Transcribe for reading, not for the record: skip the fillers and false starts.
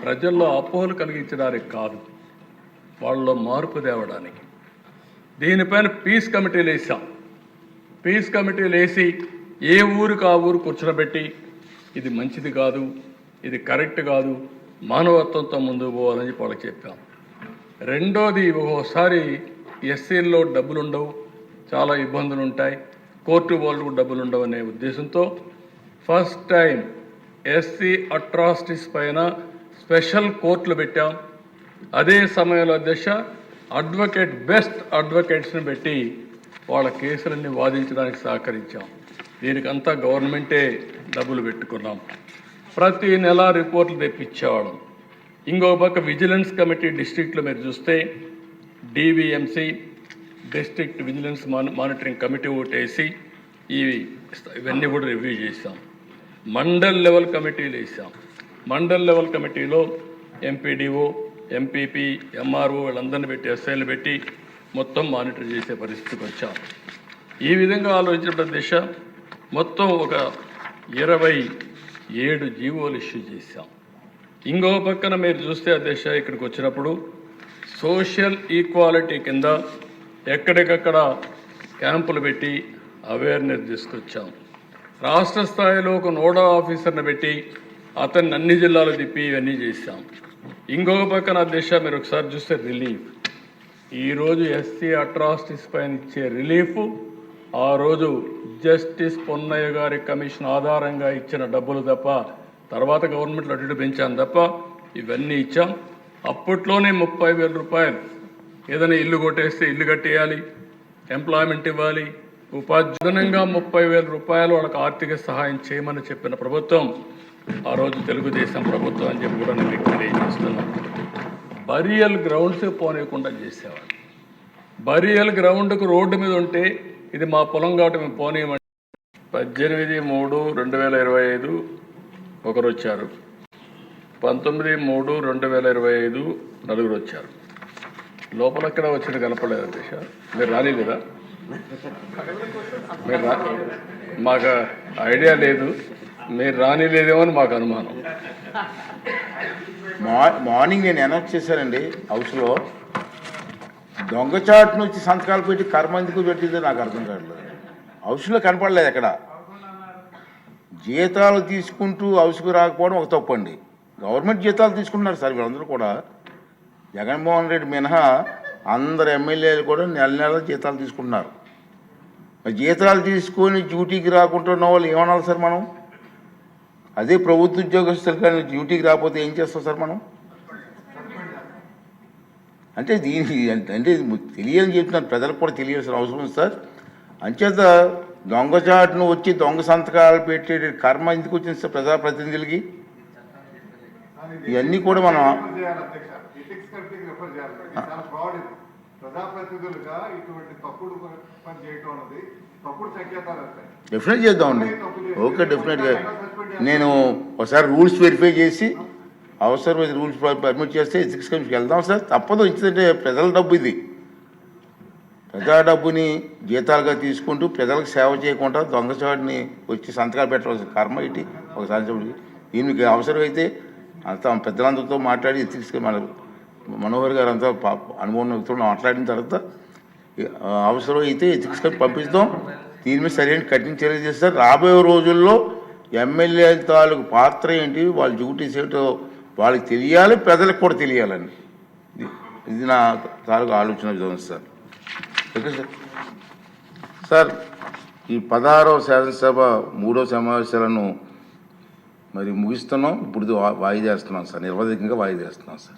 ప్రజల్లో అపోహలు కలిగించడానికి కాదు, వాళ్ళలో మార్పు తేవడానికి. దీనిపైన పీస్ కమిటీలు వేసాం. పీస్ కమిటీలు వేసి ఏ ఊరికి ఆ ఊరు కూర్చోబెట్టి ఇది మంచిది కాదు, ఇది కరెక్ట్ కాదు, మానవత్వంతో ముందుకు పోవాలని చెప్పి వాళ్ళకి చెప్పాం. రెండోది, ఒక్కోసారి ఎస్సీల్లో డబ్బులు ఉండవు, చాలా ఇబ్బందులు ఉంటాయి, కోర్టు వాళ్ళకు డబ్బులు ఉండవు అనే ఉద్దేశంతో ఫస్ట్ టైం ఎస్సీ అట్రాసిటీస్ పైన స్పెషల్ కోర్టులు పెట్టాం. అదే సమయంలో బెస్ట్ అడ్వకేట్స్ని పెట్టి వాళ్ళ కేసులన్నీ వాదించడానికి సహకరించాం. దీనికంతా గవర్నమెంటే డబ్బులు పెట్టుకున్నాం. ప్రతి నెల రిపోర్ట్లు తెప్పించేవాళ్ళం. ఇంకో పక్క విజిలెన్స్ కమిటీ డిస్ట్రిక్ట్లో మీరు చూస్తే DVMC district vigilance monitoring committee ఓటేసి ఇవన్నీ కూడా రివ్యూ చేశాం. మండల్ లెవెల్ కమిటీలు వేసాం. మండల్ లెవెల్ కమిటీలో ఎంపీడీఓ, ఎంపీపీ, ఎంఆర్ఓ వీళ్ళందరినీ పెట్టి ఎస్ఐలు పెట్టి మొత్తం మానిటర్ చేసే పరిస్థితికి వచ్చాం. ఈ విధంగా ఆలోచించిన మొత్తం ఒక 27 జీవోలు ఇష్యూ చేశాం. ఇంకో పక్కన మీరు చూస్తే ఇక్కడికి వచ్చినప్పుడు సోషల్ ఈక్వాలిటీ కింద ఎక్కడికక్కడ క్యాంపులు పెట్టి అవేర్నెస్ తీసుకొచ్చాం. రాష్ట్ర స్థాయిలో ఒక నోడా ఆఫీసర్ని పెట్టి అతన్ని అన్ని జిల్లాలు తిప్పి ఇవన్నీ చేశాం. ఇంకొక పక్కన మీరు ఒకసారి చూస్తే రిలీఫ్, ఈరోజు ఎస్సీ అట్రాసిటీస్ పైన ఇచ్చే రిలీఫ్ ఆ రోజు జస్టిస్ పొన్నయ్య గారి కమిషన్ ఆధారంగా ఇచ్చిన డబ్బులు తప్ప, తర్వాత గవర్నమెంట్లో అటు పెంచాం తప్ప ఇవన్నీ ఇచ్చాం. అప్పట్లోనే 30,000 రూపాయలు, ఏదైనా ఇల్లు కొట్టేస్తే ఇల్లు కట్టేయాలి, ఎంప్లాయ్మెంట్ ఇవ్వాలి, ఉపాధ్యాయంగా 30,000 రూపాయలు వాళ్ళకి ఆర్థిక సహాయం చేయమని చెప్పిన ప్రభుత్వం ఆ రోజు తెలుగుదేశం ప్రభుత్వం అని చెప్పి కూడా నేను తెలియజేస్తున్నాను. బరియల్ గ్రౌండ్స్ పోనీయకుండా చేసేవాడు. బరియల్ గ్రౌండ్కు రోడ్డు మీద ఉంటే ఇది మా పొలం కాబట్టి మేము పోనీయమంటే 18/3/2025 ఒకరు వచ్చారు, 19/3/2025 నలుగురు వచ్చారు. లోపలక్కడ వచ్చిన కనపడలేదు అధ్యక్ష. మీరు రాలేదా? మీరు మాకు ఐడియా లేదు, మీరు రానిలేదేమో అని మాకు అనుమానం. మార్నింగ్ నేను అనౌన్స్ చేశానండి హౌస్లో. దొంగచాటును వచ్చి సంతకాలు పెట్టి కర్మ ఎందుకు పెట్టిందో నాకు అర్థం కావట్లేదు. హౌస్లో కనపడలేదు ఎక్కడ. జీతాలు తీసుకుంటూ హౌస్కు రాకపోవడం ఒక తప్పండి. గవర్నమెంట్ జీతాలు తీసుకుంటున్నారు సార్ వీళ్ళందరూ కూడా. జగన్మోహన్ రెడ్డి మినహా అందరు ఎమ్మెల్యేలు కూడా నెల నెల జీతాలు తీసుకుంటున్నారు. జీతాలు తీసుకొని డ్యూటీకి రాకుండా ఉన్న వాళ్ళు ఏమనాలి సార్ మనం? అదే ప్రభుత్వ ఉద్యోగస్తులు కానీ డ్యూటీకి రాకపోతే ఏం చేస్తాం సార్ మనం? అంటే దీనికి అంటే తెలియని చెప్తున్నాను, ప్రజలకు కూడా తెలియాల్సిన అవసరం ఉంది సార్. అంచేత దొంగచాటును వచ్చి దొంగ సంతకాలు పెట్టే కర్మ ఎందుకు వచ్చింది సార్ ప్రజాప్రతినిధులకి? ఇవన్నీ కూడా మనం డెఫినెట్ చేద్దామండి. ఓకే, డెఫినెట్గా నేను ఒకసారి రూల్స్ వెరిఫై చేసి అవసరమైన రూల్స్ పర్మిట్ చేస్తే ఎథిక్స్ కమిషన్కి వెళ్దాం సార్. తప్పదు, ఇచ్చిందంటే ప్రజల డబ్బు ఇది. ప్రజా డబ్బుని జీతాలుగా తీసుకుంటూ ప్రజలకు సేవ చేయకుండా దొంగచాటుని వచ్చి సంతకాలు పెట్టవలసిన కర్మ ఇటు ఒకసారి దీనికి అవసరమైతే అంతా పెద్దలందరితో మాట్లాడి ఎథిక్స్ మన మనోహర్ గారు అంతా అనుభవం మాట్లాడిన తర్వాత అవసరం అయితే ఎథిక్స్ కమిటీ పంపిస్తాం. దీని మీద సరైన కఠిన చర్య చేస్తారు. రాబోయే రోజుల్లో ఎమ్మెల్యే తాలూకు పాత్ర ఏంటి, వాళ్ళ డ్యూటీస్ ఏంటో వాళ్ళకి తెలియాలి, ప్రజలకు కూడా తెలియాలండి. ఇది నా తాలూకు ఆలోచన విధానం సార్. Okay sir. సార్, ఈ 16వ శాసనసభ 3వ సమావేశాలను మరి ముగిస్తున్నాం. ఇప్పుడు వాయిదా వేస్తున్నాం సార్, నిర్వధికంగా వాయిదా వేస్తున్నాం సార్.